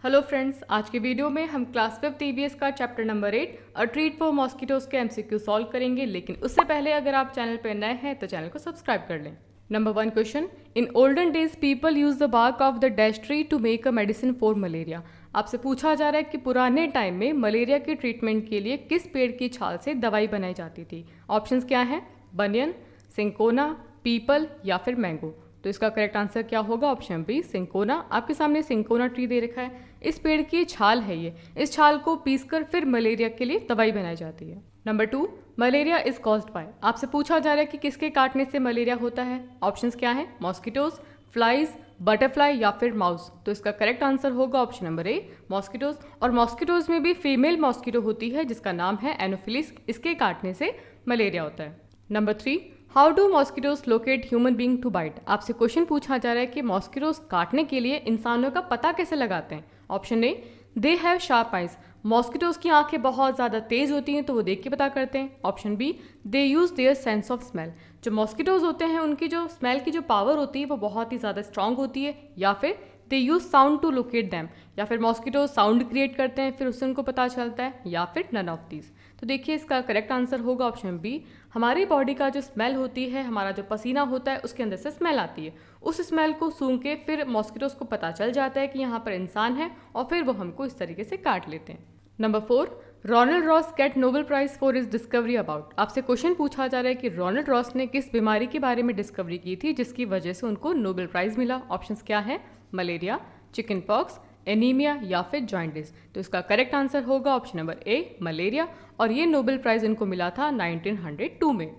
Hello friends, आज के video में हम क्लास 5 ईवीएस का chapter number 8 a treat for mosquitoes के एमसीक्यू सॉल्व करेंगे। लेकिन उससे पहले अगर आप चैनल पर नए हैं तो चैनल को सब्सक्राइब कर लें। Number 1 question, in olden days people use the bark of the dash tree to make a medicine for malaria. आपसे पूछा जा रहा है कि पुराने टाइम में मलेरिया के ट्रीटमेंट के लिए किस पेड़ की छाल से दवाई बनाई जाती थी। ऑप्शंस क्या हैं? बनियन, सिंकोना, पीपल या फिर मैंगो। तो इसका करेक्ट आंसर क्या होगा? Option B, cinchona. आपके सामने सिंकोना ट्री दे रखा है। इस पेड़ की छाल है ये। इस छाल को पीसकर फिर मलेरिया के लिए दवाई बनाई जाती है। Number 2, malaria is caused by. आपसे पूछा जा रहा है कि किसके काटने से मलेरिया होता है। ऑप्शंस क्या है? मॉस्किटोज, फ्लाइज, बटरफ्लाई या फिर माउस। तो इसका करेक्ट आंसर होगा ऑप्शन नंबर ए, मॉस्किटोज। और मॉस्किटोज में भी फीमेल मॉस्किटो होती है जिसका नाम है एनोफिलिस। इसके काटने से मलेरिया होता है। Number 3, how do mosquitoes locate human being to bite. आपसे क्वेश्चन पूछा जा रहा है कि मॉस्किटोज काटने के लिए इंसानों का पता कैसे लगाते हैं। Option A, they have sharp eyes. Mosquitoes की आंखें बहुत ज़्यादा तेज होती हैं तो वो देख के पता करते हैं। Option B, they use their sense of smell. जो मॉस्किटोज होते हैं उनकी जो स्मेल की जो पावर होती है वो बहुत ही ज़्यादा स्ट्रांग होती है। या फिर they use sound to locate them. या फिर मॉस्किटोज साउंड क्रिएट करते हैं फिर उससे उनको पता चलता है। या फिर नन ऑफ दीज। तो देखिए इसका करेक्ट आंसर होगा ऑप्शन बी। हमारी बॉडी का जो स्मेल होती है, हमारा जो पसीना होता है उसके अंदर से स्मेल आती है। उस स्मेल को सूंघ के फिर मॉस्किटोज को पता चल जाता है कि यहाँ पर इंसान है और फिर वो हमको इस तरीके से काट लेते हैं। Number 4, Ronald Ross get Nobel prize for his discovery about. आपसे क्वेश्चन पूछा जा रहा है कि रोनाल्ड रॉस ने किस बीमारी के बारे में डिस्कवरी की थी जिसकी वजह से उनको नोबेल प्राइज मिला। ऑप्शंस क्या है? मलेरिया, चिकन पॉक्स, एनीमिया या फिर जॉइंटिस। तो इसका करेक्ट आंसर होगा ऑप्शन नंबर ए, मलेरिया। और ये नोबेल प्राइज इनको मिला था 1902 में।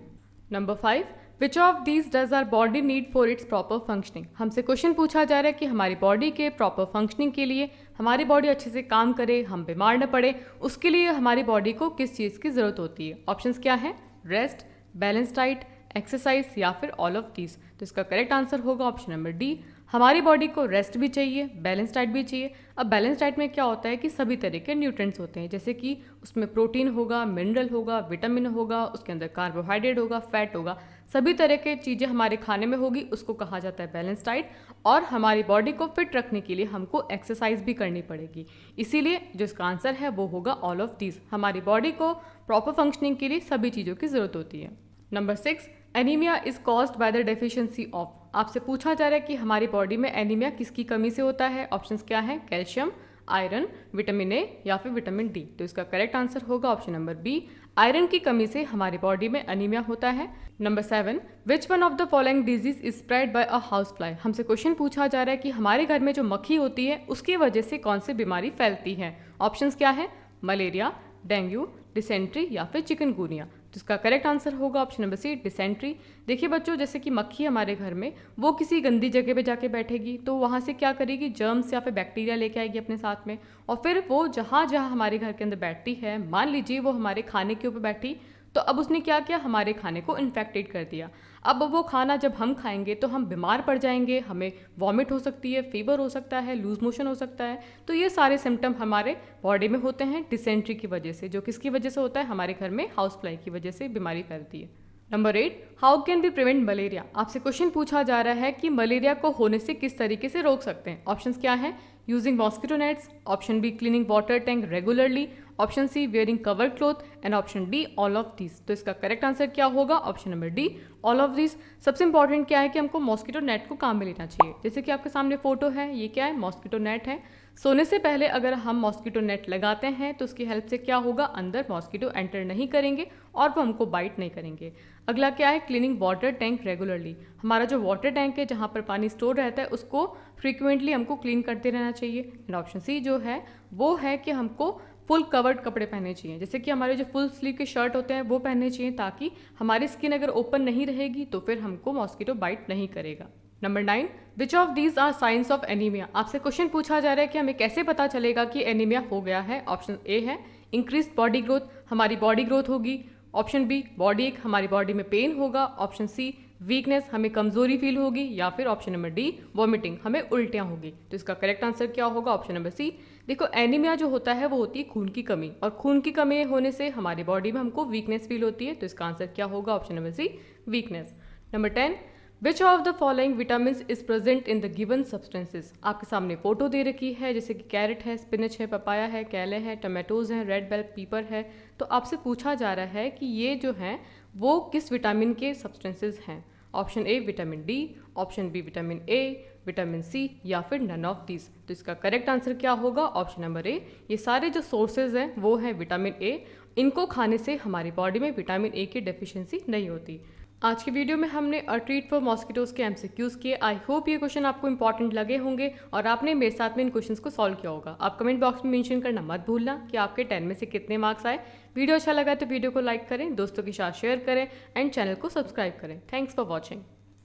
Number 5, which of these does our body need for its proper functioning. हमसे क्वेश्चन पूछा जा रहा है कि हमारी बॉडी के प्रॉपर फंक्शनिंग के लिए, हमारी बॉडी अच्छे से काम करे, हम बीमार न पड़े, उसके लिए हमारी बॉडी को किस चीज़ की ज़रूरत होती है। ऑप्शंस क्या है? रेस्ट, बैलेंस डाइट, एक्सरसाइज या फिर ऑल ऑफ दीज। तो इसका करेक्ट आंसर होगा ऑप्शन नंबर डी। हमारी बॉडी को रेस्ट भी चाहिए, बैलेंस डाइट भी चाहिए। अब बैलेंस डाइट में क्या होता है कि सभी तरह के न्यूट्रिएंट्स होते हैं, जैसे कि उसमें प्रोटीन होगा, मिनरल होगा, विटामिन होगा, उसके अंदर कार्बोहाइड्रेट होगा, फैट होगा। सभी तरह के चीज़ें हमारे खाने में होगी, उसको कहा जाता है बैलेंस डाइट। और हमारी बॉडी को फिट रखने के लिए हमको एक्सरसाइज भी करनी पड़ेगी। इसीलिए जो इसका आंसर है वो होगा ऑल ऑफ दीज। हमारी बॉडी को प्रॉपर फंक्शनिंग के लिए सभी चीज़ों की ज़रूरत होती है। Number 6, anaemia is caused by the deficiency of. आपसे पूछा जा रहा है कि हमारी बॉडी में एनीमिया किसकी कमी से होता है। ऑप्शंस क्या है? कैल्शियम, आयरन, विटामिन ए या फिर विटामिन डी। तो इसका करेक्ट आंसर होगा ऑप्शन नंबर बी, आयरन की कमी से हमारी बॉडी में एनीमिया होता है। Number 7, which one of the following disease is spread by a house fly. हमसे क्वेश्चन पूछा जा रहा है कि हमारे घर में जो मक्खी होती है उसकी वजह से कौन सी बीमारी फैलती है। ऑप्शंस क्या है? मलेरिया, डेंगू, डिसेंट्री या फिर चिकनगुनिया। तो इसका करेक्ट आंसर होगा ऑप्शन नंबर सी, डिसेंट्री। देखिए बच्चों, जैसे कि मक्खी हमारे घर में वो किसी गंदी जगह पे जाके बैठेगी तो वहाँ से क्या करेगी? जर्म्स या फिर बैक्टीरिया लेके आएगी अपने साथ में। और फिर वो जहाँ जहाँ हमारे घर के अंदर बैठती है, मान लीजिए वो हमारे खाने के ऊपर बैठी, तो अब उसने क्या किया? हमारे खाने को इन्फेक्टेड कर दिया। अब वो खाना जब हम खाएंगे तो हम बीमार पड़ जाएंगे, हमें वॉमिट हो सकती है, फीवर हो सकता है, लूज मोशन हो सकता है। तो ये सारे सिम्टम हमारे बॉडी में होते हैं डिसेंट्री की वजह से, जो किसकी वजह से होता है? हमारे घर में हाउस फ्लाई की वजह से बीमारी फैलती है। Number 8, how can be prevent malaria. आपसे क्वेश्चन पूछा जा रहा है कि मलेरिया को होने से किस तरीके से रोक सकते हैं। ऑप्शंस क्या है? Using mosquito nets, option B cleaning water tank regularly, option C wearing cover cloth and option D all of these. तो इसका करेक्ट आंसर क्या होगा? Option number D, all of these. सबसे इंपॉर्टेंट क्या है कि हमको मॉस्किटो नेट को काम में लेना चाहिए। जैसे कि आपके सामने फोटो है, ये क्या है? मॉस्किटो नेट है। सोने से पहले अगर हम मॉस्किटो नेट लगाते हैं तो उसकी हेल्प से क्या होगा? अंदर मॉस्किटो एंटर नहीं करेंगे और वो हमको बाइट नहीं करेंगे। अगला क्या है? Cleaning water tank regularly. हमारा जो वाटर टैंक है जहाँ पर पानी स्टोर रहता है उसको फ्रीक्वेंटली हमको क्लीन करते रहना चाहिए। एंड ऑप्शन सी जो है वो है कि हमको फुल कवर्ड कपड़े पहनने चाहिए, जैसे कि हमारे जो फुल स्लीव के शर्ट होते हैं वो पहनने चाहिए, ताकि हमारी स्किन अगर ओपन नहीं रहेगी तो फिर हमको मॉस्किटो बाइट नहीं करेगा। Number 9, which of these are signs of anaemia. आपसे क्वेश्चन पूछा जा रहा है कि हमें कैसे पता चलेगा कि एनीमिया हो गया है। ऑप्शन ए है इंक्रीज बॉडी ग्रोथ, हमारी बॉडी ग्रोथ होगी। ऑप्शन बी, बॉडी एक, हमारी बॉडी में पेन होगा। ऑप्शन सी, वीकनेस, हमें कमजोरी फील होगी। या फिर ऑप्शन नंबर डी, वॉमिटिंग, हमें उल्टियाँ होगी। तो इसका करेक्ट आंसर क्या होगा? Option number C. देखो एनीमिया जो होता है वो होती है खून की कमी, और खून की कमी होने से हमारी बॉडी में हमको वीकनेस फील होती है। तो इसका आंसर क्या होगा? Option number C, weakness. Number 10, which of the following vitamin is present in the given substances. आपके सामने फोटो दे रखी है, जैसे कि कैरेट है, स्पिनच है, पपाया है, केले है, टमाटोज हैं, रेड बेल पेपर है। तो आपसे पूछा जा रहा है कि ये जो हैं वो किस विटामिन के सब्सटेंसेज हैं। Option A vitamin D, option B vitamin A, vitamin C या फिर नन ऑफ दीज। तो इसका करेक्ट आंसर क्या होगा? Option number A. ये सारे जो सोर्सेज हैं वो है विटामिन ए। इनको खाने से हमारी बॉडी में विटामिन ए की डेफिशिएंसी नहीं होती। आज की वीडियो में हमने अ ट्रीट फॉर मॉस्किटोज के एमसीक्यूज किए। आई होप ये क्वेश्चन आपको इंपॉर्टेंट लगे होंगे और आपने मेरे साथ में इन क्वेश्चंस को सॉल्व किया होगा। आप कमेंट बॉक्स में मेंशन करना मत भूलना कि आपके 10 में से कितने मार्क्स आए। वीडियो अच्छा लगा तो वीडियो को लाइक करें, दोस्तों के साथ शेयर करें एंड चैनल को सब्सक्राइब करें। Thanks for watching.